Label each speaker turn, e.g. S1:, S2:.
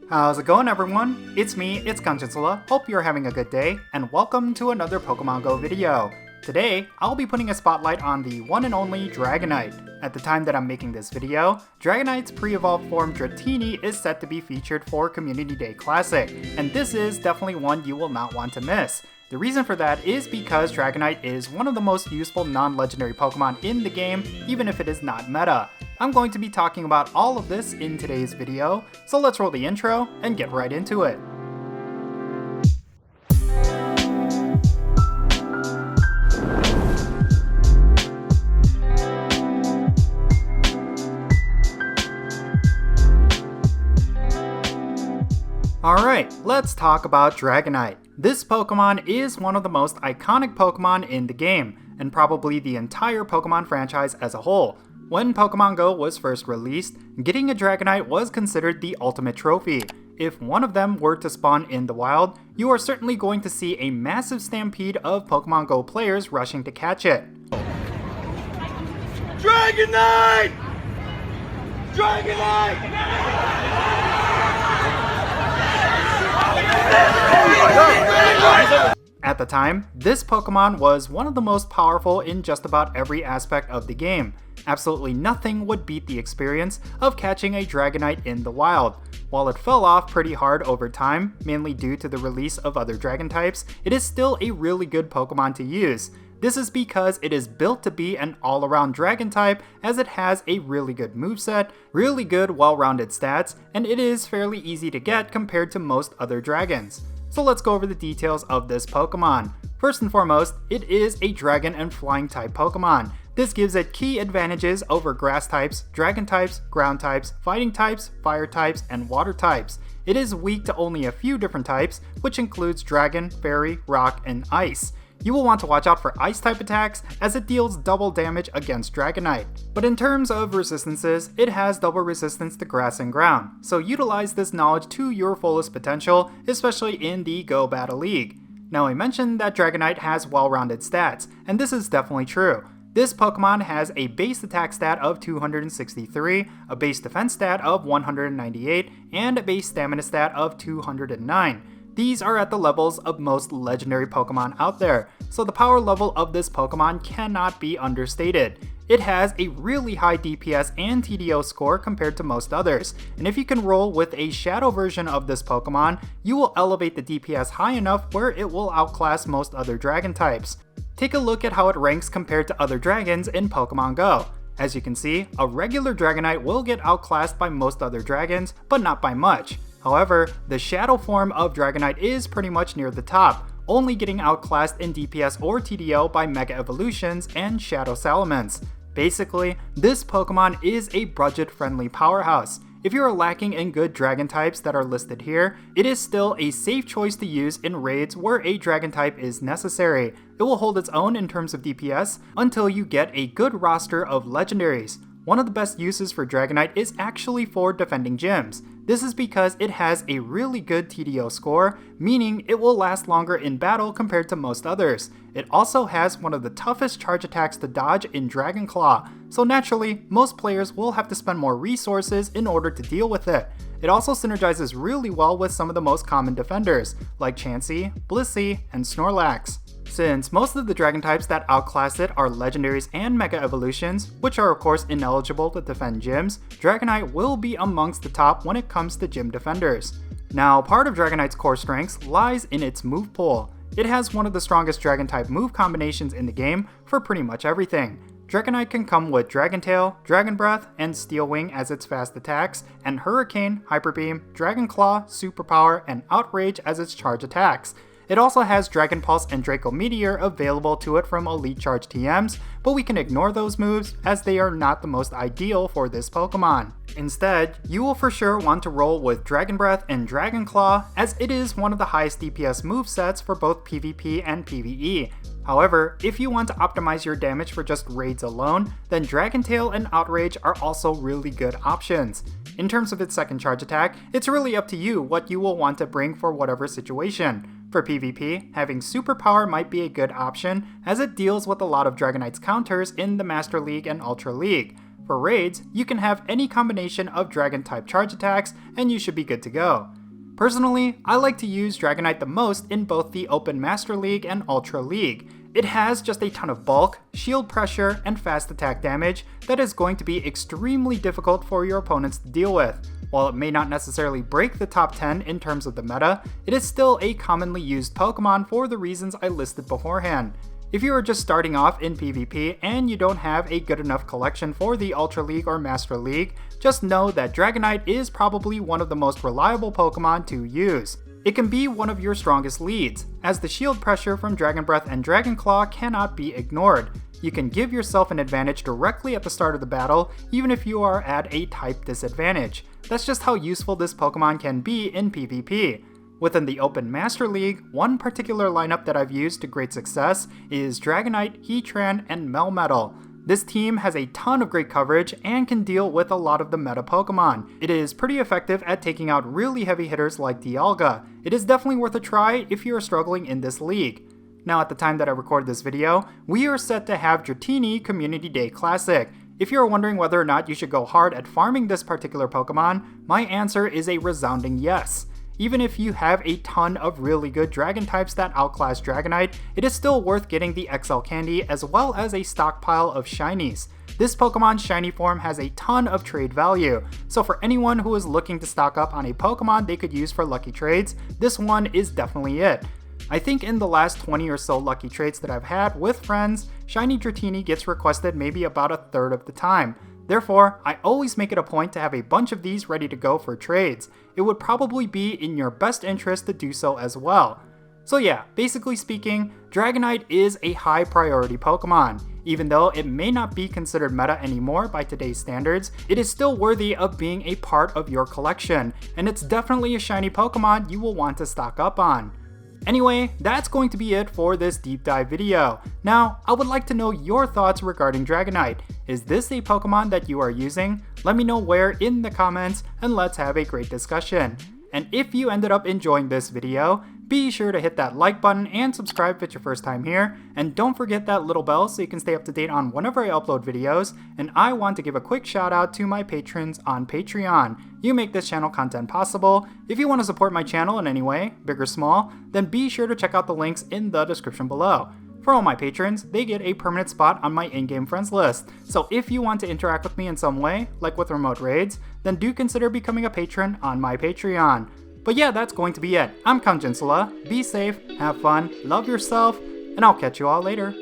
S1: How's it going, everyone? It's me, it's Jinsula. Hope you're having a good day, and welcome to another Pokemon Go video. Today, I'll be putting a spotlight on the one and only Dragonite. At the time that I'm making this video, Dragonite's pre-evolved form Dratini is set to be featured for Community Day Classic, and this is definitely one you will not want to miss. The reason for that is because Dragonite is one of the most useful non-legendary Pokemon in the game, even if it is not meta. I'm going to be talking about all of this in today's video, so let's roll the intro and get right into it. Alright, let's talk about Dragonite. This Pokemon is one of the most iconic Pokemon in the game, and probably the entire Pokemon franchise as a whole. When Pokemon Go was first released, getting a Dragonite was considered the ultimate trophy. If one of them were to spawn in the wild, you are certainly going to see a massive stampede of Pokemon Go players rushing to catch it.
S2: Dragonite! Dragonite!
S1: At the time, this Pokemon was one of the most powerful in just about every aspect of the game. Absolutely nothing would beat the experience of catching a Dragonite in the wild. While it fell off pretty hard over time, mainly due to the release of other Dragon types, it is still a really good Pokemon to use. This is because it is built to be an all-around Dragon type, as it has a really good moveset, really good well-rounded stats, and it is fairly easy to get compared to most other dragons. So let's go over the details of this Pokemon. First and foremost, it is a Dragon and Flying type Pokemon. This gives it key advantages over Grass types, Dragon types, Ground types, Fighting types, Fire types, and Water types. It is weak to only a few different types, which includes Dragon, Fairy, Rock, and Ice. You will want to watch out for Ice type attacks, as it deals double damage against Dragonite. But in terms of resistances, it has double resistance to Grass and Ground, so utilize this knowledge to your fullest potential, especially in the Go Battle League. Now, I mentioned that Dragonite has well-rounded stats, and this is definitely true. This Pokemon has a base attack stat of 263, a base defense stat of 198, and a base stamina stat of 209. These are at the levels of most legendary Pokemon out there, so the power level of this Pokemon cannot be understated. It has a really high DPS and TDO score compared to most others, and if you can roll with a Shadow version of this Pokemon, you will elevate the DPS high enough where it will outclass most other Dragon types. Take a look at how it ranks compared to other dragons in Pokemon Go. As you can see, a regular Dragonite will get outclassed by most other dragons, but not by much. However, the Shadow form of Dragonite is pretty much near the top, only getting outclassed in DPS or TDO by Mega Evolutions and Shadow Salamence. Basically, this Pokemon is a budget-friendly powerhouse. If you are lacking in good Dragon types that are listed here, it is still a safe choice to use in raids where a Dragon type is necessary. It will hold its own in terms of DPS until you get a good roster of legendaries. One of the best uses for Dragonite is actually for defending gyms. This is because it has a really good TDO score, meaning it will last longer in battle compared to most others. It also has one of the toughest charge attacks to dodge in Dragon Claw, so naturally, most players will have to spend more resources in order to deal with it. It also synergizes really well with some of the most common defenders, like Chansey, Blissey, and Snorlax. Since most of the Dragon types that outclass it are legendaries and Mega Evolutions, which are of course ineligible to defend gyms, Dragonite will be amongst the top when it comes to gym defenders. Now, part of Dragonite's core strengths lies in its move pool. It has one of the strongest Dragon type move combinations in the game for pretty much everything. Dragonite can come with Dragon Tail, Dragon Breath, and Steel Wing as its fast attacks, and Hurricane, Hyper Beam, Dragon Claw, Superpower, and Outrage as its charge attacks. It also has Dragon Pulse and Draco Meteor available to it from Elite Charge TMs, but we can ignore those moves as they are not the most ideal for this Pokemon. Instead, you will for sure want to roll with Dragon Breath and Dragon Claw, as it is one of the highest DPS movesets for both PvP and PvE. However, if you want to optimize your damage for just raids alone, then Dragon Tail and Outrage are also really good options. In terms of its second charge attack, it's really up to you what you will want to bring for whatever situation. For PvP, having Superpower might be a good option, as it deals with a lot of Dragonite's counters in the Master League and Ultra League. For raids, you can have any combination of dragon type charge attacks and you should be good to go. Personally, I like to use Dragonite the most in both the Open Master League and Ultra League. It has just a ton of bulk, shield pressure, and fast attack damage that is going to be extremely difficult for your opponents to deal with. While it may not necessarily break the top 10 in terms of the meta, it is still a commonly used Pokemon for the reasons I listed beforehand. If you are just starting off in PvP and you don't have a good enough collection for the Ultra League or Master League, just know that Dragonite is probably one of the most reliable Pokemon to use. It can be one of your strongest leads, as the shield pressure from Dragon Breath and Dragon Claw cannot be ignored. You can give yourself an advantage directly at the start of the battle, even if you are at a type disadvantage. That's just how useful this Pokemon can be in PvP. Within the Open Master League, one particular lineup that I've used to great success is Dragonite, Heatran, and Melmetal. This team has a ton of great coverage and can deal with a lot of the meta Pokemon. It is pretty effective at taking out really heavy hitters like Dialga. It is definitely worth a try if you are struggling in this league. Now at the time that I recorded this video, we are set to have Dratini Community Day Classic. If you are wondering whether or not you should go hard at farming this particular Pokemon, my answer is a resounding yes. Even if you have a ton of really good dragon types that outclass Dragonite, it is still worth getting the XL Candy as well as a stockpile of shinies. This Pokemon's shiny form has a ton of trade value, so for anyone who is looking to stock up on a Pokemon they could use for lucky trades, this one is definitely it. I think in the last 20 or so lucky trades that I've had with friends, shiny Dratini gets requested maybe about a third of the time. Therefore, I always make it a point to have a bunch of these ready to go for trades. It would probably be in your best interest to do so as well. So yeah, basically speaking, Dragonite is a high priority Pokemon. Even though it may not be considered meta anymore by today's standards, it is still worthy of being a part of your collection, and it's definitely a shiny Pokemon you will want to stock up on. Anyway, that's going to be it for this deep dive video. Now, I would like to know your thoughts regarding Dragonite. Is this a Pokemon that you are using? Let me know where in the comments and let's have a great discussion. And if you ended up enjoying this video, be sure to hit that like button and subscribe if it's your first time here, and don't forget that little bell so you can stay up to date on whenever I upload videos. And I want to give a quick shout out to my patrons on Patreon. You make this channel content possible. If you want to support my channel in any way, big or small, then be sure to check out the links in the description below. For all my patrons, they get a permanent spot on my in-game friends list, so if you want to interact with me in some way, like with remote raids, then do consider becoming a patron on my Patreon. But yeah, that's going to be it. I'm Jinsula. Be safe, have fun, love yourself, and I'll catch you all later.